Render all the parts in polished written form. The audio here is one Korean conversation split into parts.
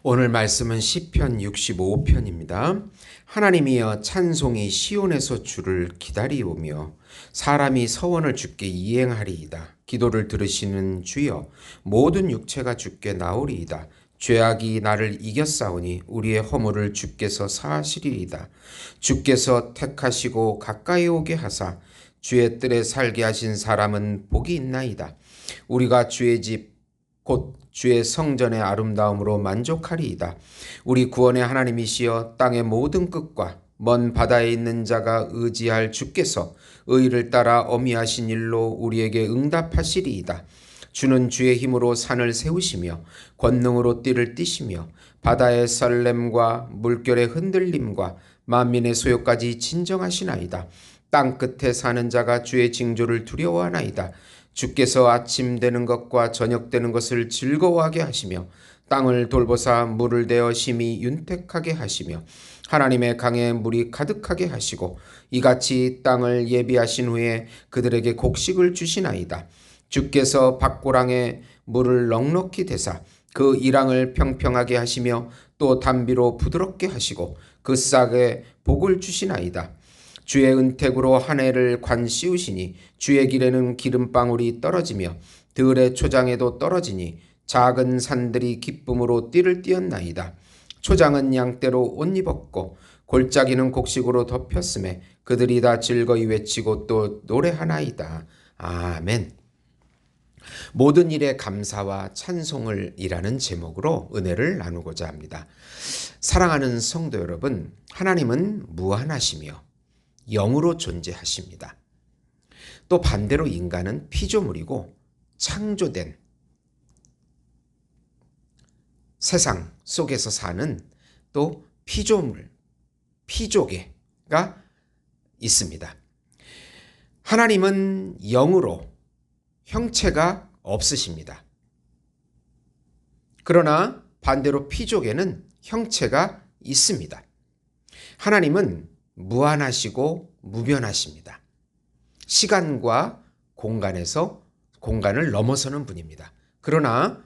오늘 말씀은 시편 65편입니다. 하나님이여 찬송이 시온에서 주를 기다리오며 사람이 서원을 주께 이행하리이다. 기도를 들으시는 주여 모든 육체가 주께 나오리이다. 죄악이 나를 이겼사오니 우리의 허물을 주께서 사하시리이다. 주께서 택하시고 가까이 오게 하사 주의 뜰에 살게 하신 사람은 복이 있나이다. 우리가 주의 집 곧 주의 성전의 아름다움으로 만족하리이다. 우리 구원의 하나님이시여 땅의 모든 끝과 먼 바다에 있는 자가 의지할 주께서 의를 따라 어미하신 일로 우리에게 응답하시리이다. 주는 주의 힘으로 산을 세우시며 권능으로 띠를 띠시며 바다의 설렘과 물결의 흔들림과 만민의 소요까지 진정하시나이다. 땅 끝에 사는 자가 주의 징조를 두려워하나이다. 주께서 아침 되는 것과 저녁 되는 것을 즐거워하게 하시며 땅을 돌보사 물을 대어 심히 윤택하게 하시며 하나님의 강에 물이 가득하게 하시고 이같이 땅을 예비하신 후에 그들에게 곡식을 주시나이다. 주께서 밭고랑에 물을 넉넉히 대사 그 이랑을 평평하게 하시며 또 담비로 부드럽게 하시고 그 싹에 복을 주시나이다. 주의 은택으로 한 해를 관 씌우시니 주의 길에는 기름방울이 떨어지며 들의 초장에도 떨어지니 작은 산들이 기쁨으로 띠를 띠었나이다. 초장은 양떼로 옷 입었고 골짜기는 곡식으로 덮였음에 그들이 다 즐거이 외치고 또 노래하나이다. 아멘. 모든 일에 감사와 찬송을 이라는 제목으로 은혜를 나누고자 합니다. 사랑하는 성도 여러분, 하나님은 무한하시며 영으로 존재하십니다. 또 반대로 인간은 피조물이고 창조된 세상 속에서 사는 또 피조물, 피조개가 있습니다. 하나님은 영으로 형체가 없으십니다. 그러나 반대로 피조개는 형체가 있습니다. 하나님은 무한하시고 무변하십니다. 시간과 공간을 넘어서는 분입니다. 그러나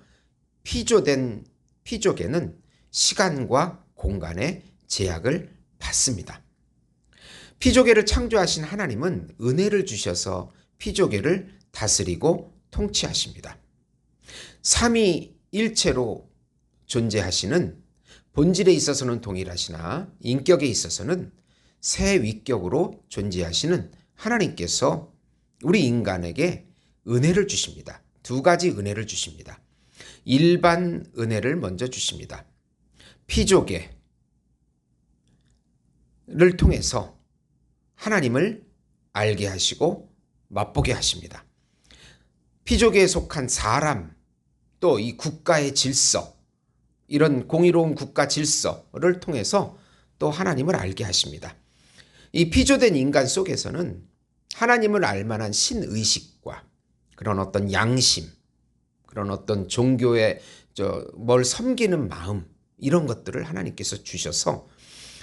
피조된 피조개는 시간과 공간의 제약을 받습니다. 피조개를 창조하신 하나님은 은혜를 주셔서 피조개를 다스리고 통치하십니다. 삼위일체로 존재하시는 본질에 있어서는 동일하시나 인격에 있어서는 새 위격으로 존재하시는 하나님께서 우리 인간에게 은혜를 주십니다. 두 가지 은혜를 주십니다. 일반 은혜를 먼저 주십니다. 피조개를 통해서 하나님을 알게 하시고 맛보게 하십니다. 피조개에 속한 사람, 또 이 국가의 질서, 이런 공의로운 국가 질서를 통해서 또 하나님을 알게 하십니다. 이 피조된 인간 속에서는 하나님을 알만한 신의식과 그런 어떤 양심, 그런 어떤 종교의 뭘 섬기는 마음, 이런 것들을 하나님께서 주셔서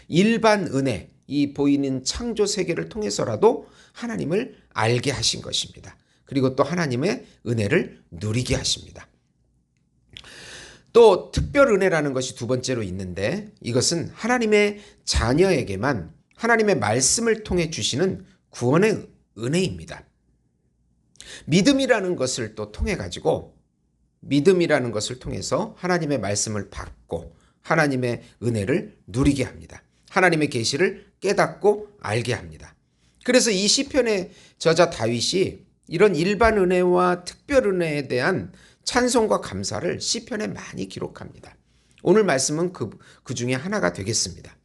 일반 은혜, 이 보이는 창조 세계를 통해서라도 하나님을 알게 하신 것입니다. 그리고 또 하나님의 은혜를 누리게 하십니다. 또 특별 은혜라는 것이 두 번째로 있는데 이것은 하나님의 자녀에게만 하나님의 말씀을 통해 주시는 구원의 은혜입니다. 믿음이라는 것을 또 통해 가지고 믿음이라는 것을 통해서 하나님의 말씀을 받고 하나님의 은혜를 누리게 합니다. 하나님의 계시를 깨닫고 알게 합니다. 그래서 이 시편의 저자 다윗이 이런 일반 은혜와 특별 은혜에 대한 찬송과 감사를 시편에 많이 기록합니다. 오늘 말씀은 그 중에 하나가 되겠습니다.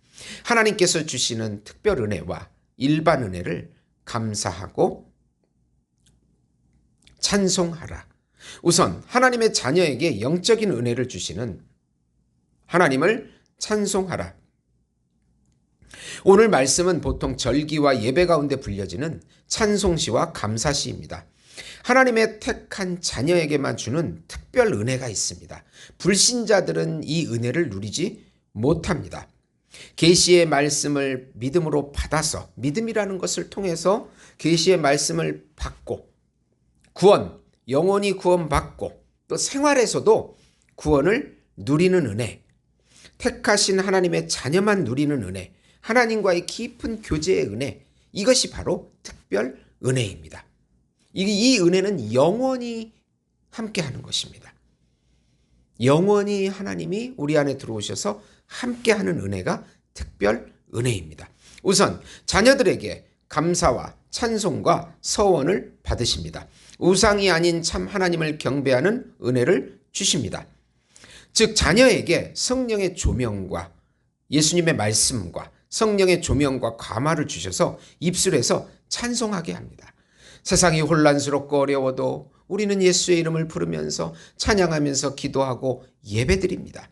하나님께서 주시는 특별 은혜와 일반 은혜를 감사하고 찬송하라. 우선 하나님의 자녀에게 영적인 은혜를 주시는 하나님을 찬송하라. 오늘 말씀은 보통 절기와 예배 가운데 불려지는 찬송시와 감사시입니다. 하나님의 택한 자녀에게만 주는 특별 은혜가 있습니다. 불신자들은 이 은혜를 누리지 못합니다. 계시의 말씀을 믿음으로 받아서 믿음이라는 것을 통해서 계시의 말씀을 받고 영원히 구원받고 또 생활에서도 구원을 누리는 은혜, 택하신 하나님의 자녀만 누리는 은혜, 하나님과의 깊은 교제의 은혜, 이것이 바로 특별 은혜입니다. 이 은혜는 영원히 함께하는 것입니다. 영원히 하나님이 우리 안에 들어오셔서 함께하는 은혜가 특별 은혜입니다. 우선 자녀들에게 감사와 찬송과 서원을 받으십니다. 우상이 아닌 참 하나님을 경배하는 은혜를 주십니다. 즉 자녀에게 성령의 조명과 예수님의 말씀과 성령의 조명과 감화를 주셔서 입술에서 찬송하게 합니다. 세상이 혼란스럽고 어려워도 우리는 예수의 이름을 부르면서 찬양하면서 기도하고 예배드립니다.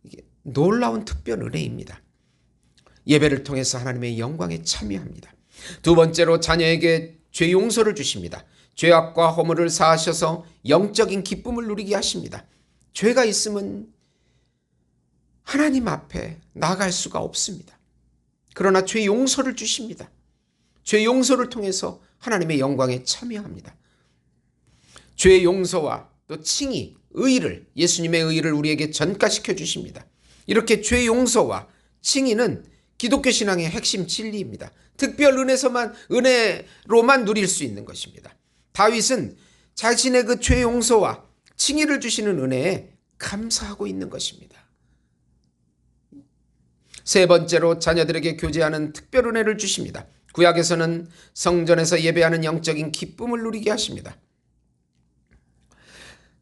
이게 놀라운 특별 은혜입니다. 예배를 통해서 하나님의 영광에 참여합니다. 두 번째로 자녀에게 죄 용서를 주십니다. 죄악과 허물을 사하셔서 영적인 기쁨을 누리게 하십니다. 죄가 있으면 하나님 앞에 나아갈 수가 없습니다. 그러나 죄 용서를 주십니다. 죄 용서를 통해서 하나님의 영광에 참여합니다. 죄 용서와 또 칭의, 의를, 예수님의 의를 우리에게 전가시켜 주십니다. 이렇게 죄 용서와 칭의는 기독교 신앙의 핵심 진리입니다. 특별 은혜로만 누릴 수 있는 것입니다. 다윗은 자신의 그 죄 용서와 칭의를 주시는 은혜에 감사하고 있는 것입니다. 세 번째로 자녀들에게 교제하는 특별 은혜를 주십니다. 구약에서는 성전에서 예배하는 영적인 기쁨을 누리게 하십니다.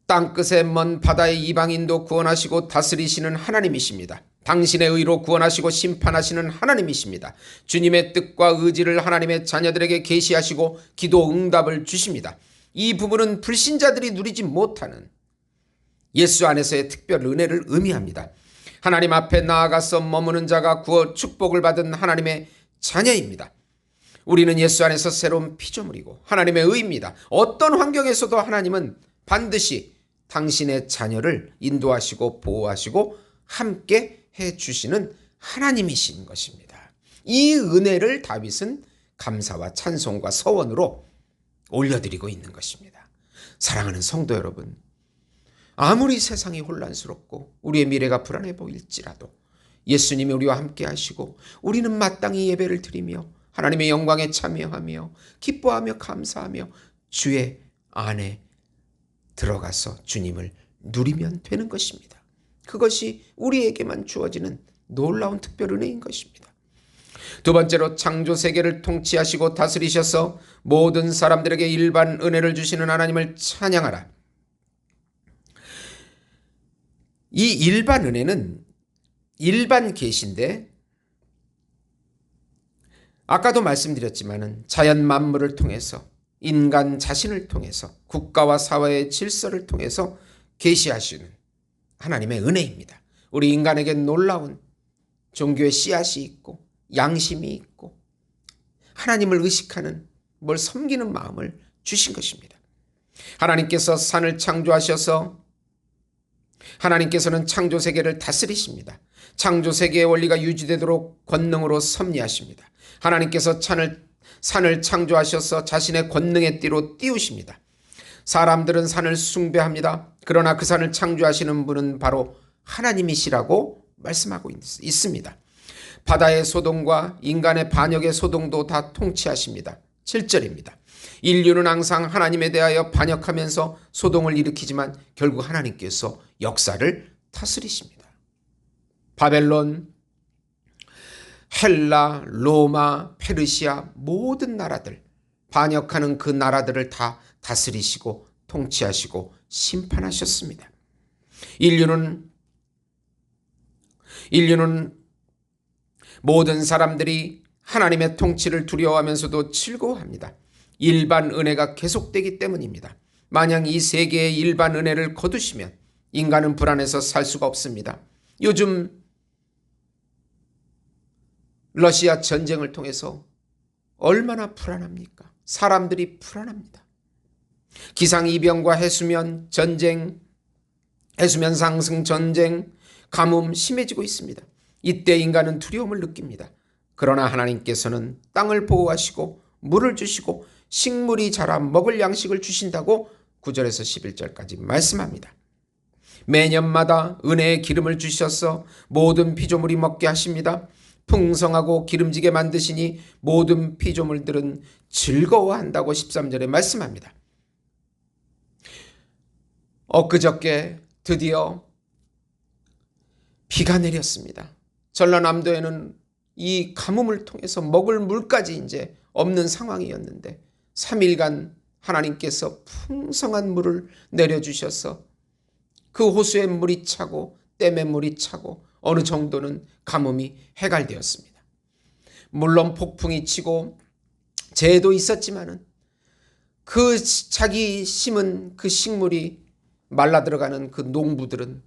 땅끝의 먼 바다의 이방인도 구원하시고 다스리시는 하나님이십니다. 당신의 의로 구원하시고 심판하시는 하나님이십니다. 주님의 뜻과 의지를 하나님의 자녀들에게 계시하시고 기도 응답을 주십니다. 이 부분은 불신자들이 누리지 못하는 예수 안에서의 특별 은혜를 의미합니다. 하나님 앞에 나아가서 머무는 자가 구원 축복을 받은 하나님의 자녀입니다. 우리는 예수 안에서 새로운 피조물이고 하나님의 의입니다. 어떤 환경에서도 하나님은 반드시 당신의 자녀를 인도하시고 보호하시고 함께 해주시는 하나님이신 것입니다. 이 은혜를 다윗은 감사와 찬송과 서원으로 올려드리고 있는 것입니다. 사랑하는 성도 여러분, 아무리 세상이 혼란스럽고 우리의 미래가 불안해 보일지라도 예수님이 우리와 함께 하시고 우리는 마땅히 예배를 드리며 하나님의 영광에 참여하며 기뻐하며 감사하며 주의 안에 들어가서 주님을 누리면 되는 것입니다. 그것이 우리에게만 주어지는 놀라운 특별 은혜인 것입니다. 두 번째로 창조 세계를 통치하시고 다스리셔서 모든 사람들에게 일반 은혜를 주시는 하나님을 찬양하라. 이 일반 은혜는 일반 계시인데 아까도 말씀드렸지만 자연 만물을 통해서 인간 자신을 통해서 국가와 사회의 질서를 통해서 계시하시는 하나님의 은혜입니다. 우리 인간에게 놀라운 종교의 씨앗이 있고 양심이 있고 하나님을 의식하는 뭘 섬기는 마음을 주신 것입니다. 하나님께서 산을 창조하셔서 하나님께서는 창조세계를 다스리십니다. 창조세계의 원리가 유지되도록 권능으로 섭리하십니다. 하나님께서 산을 창조하셔서 자신의 권능의 띠로 띄우십니다. 사람들은 산을 숭배합니다. 그러나 그 산을 창조하시는 분은 바로 하나님이시라고 말씀하고 있습니다. 바다의 소동과 인간의 반역의 소동도 다 통치하십니다. 7절입니다. 인류는 항상 하나님에 대하여 반역하면서 소동을 일으키지만 결국 하나님께서 역사를 다스리십니다. 바벨론, 헬라, 로마, 페르시아 모든 나라들, 반역하는 그 나라들을 다 다스리시고 통치하시고 심판하셨습니다. 인류는 모든 사람들이 하나님의 통치를 두려워하면서도 즐거워합니다. 일반 은혜가 계속되기 때문입니다. 만약 이 세계의 일반 은혜를 거두시면 인간은 불안해서 살 수가 없습니다. 요즘 러시아 전쟁을 통해서 얼마나 불안합니까? 사람들이 불안합니다. 기상이변과 해수면 전쟁, 해수면 상승 전쟁, 가뭄 심해지고 있습니다. 이때 인간은 두려움을 느낍니다. 그러나 하나님께서는 땅을 보호하시고 물을 주시고 식물이 자라 먹을 양식을 주신다고 9절에서 11절까지 말씀합니다. 매년마다 은혜의 기름을 주셔서 모든 피조물이 먹게 하십니다. 풍성하고 기름지게 만드시니 모든 피조물들은 즐거워한다고 13절에 말씀합니다. 엊그저께 드디어 비가 내렸습니다. 전라남도에는 이 가뭄을 통해서 먹을 물까지 이제 없는 상황이었는데 3일간 하나님께서 풍성한 물을 내려주셔서 그 호수의 물이 차고 댐의 물이 차고 어느 정도는 가뭄이 해갈되었습니다. 물론 폭풍이 치고 재해도 있었지만은 그 자기 심은 그 식물이 말라 들어가는 그 농부들은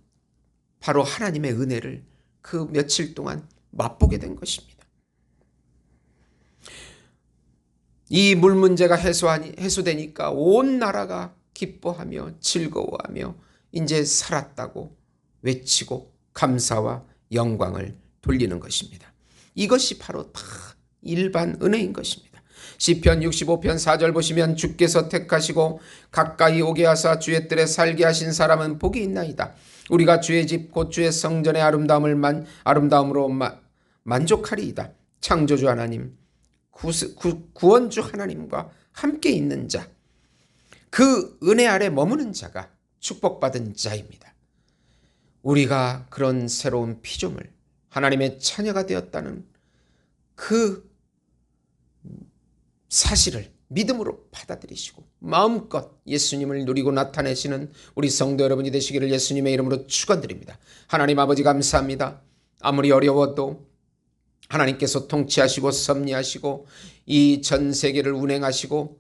바로 하나님의 은혜를 그 며칠 동안 맛보게 된 것입니다. 이 물 문제가 해소되니까 온 나라가 기뻐하며 즐거워하며 이제 살았다고 외치고 감사와 영광을 돌리는 것입니다. 이것이 바로 다 일반 은혜인 것입니다. 시편 65편 4절 보시면 주께서 택하시고 가까이 오게 하사 주의 뜰에 살게 하신 사람은 복이 있나이다. 우리가 주의 집 곧 주의 성전의 아름다움으로 만족하리이다. 창조주 하나님, 구원주 하나님과 함께 있는 자, 그 은혜 아래 머무는 자가 축복받은 자입니다. 우리가 그런 새로운 피조물, 하나님의 자녀가 되었다는 그 사실을 믿음으로 받아들이시고 마음껏 예수님을 누리고 나타내시는 우리 성도 여러분이 되시기를 예수님의 이름으로 축원드립니다. 하나님 아버지 감사합니다. 아무리 어려워도 하나님께서 통치하시고 섭리하시고 이 전 세계를 운행하시고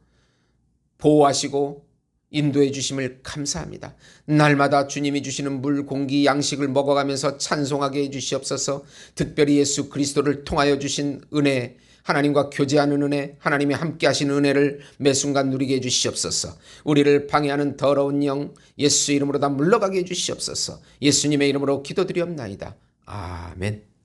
보호하시고 인도해 주심을 감사합니다. 날마다 주님이 주시는 물, 공기, 양식을 먹어가면서 찬송하게 해 주시옵소서. 특별히 예수 그리스도를 통하여 주신 은혜, 하나님과 교제하는 은혜, 하나님이 함께 하시는 은혜를 매 순간 누리게 해 주시옵소서. 우리를 방해하는 더러운 영 예수 이름으로 다 물러가게 해 주시옵소서. 예수님의 이름으로 기도드리옵나이다. 아멘.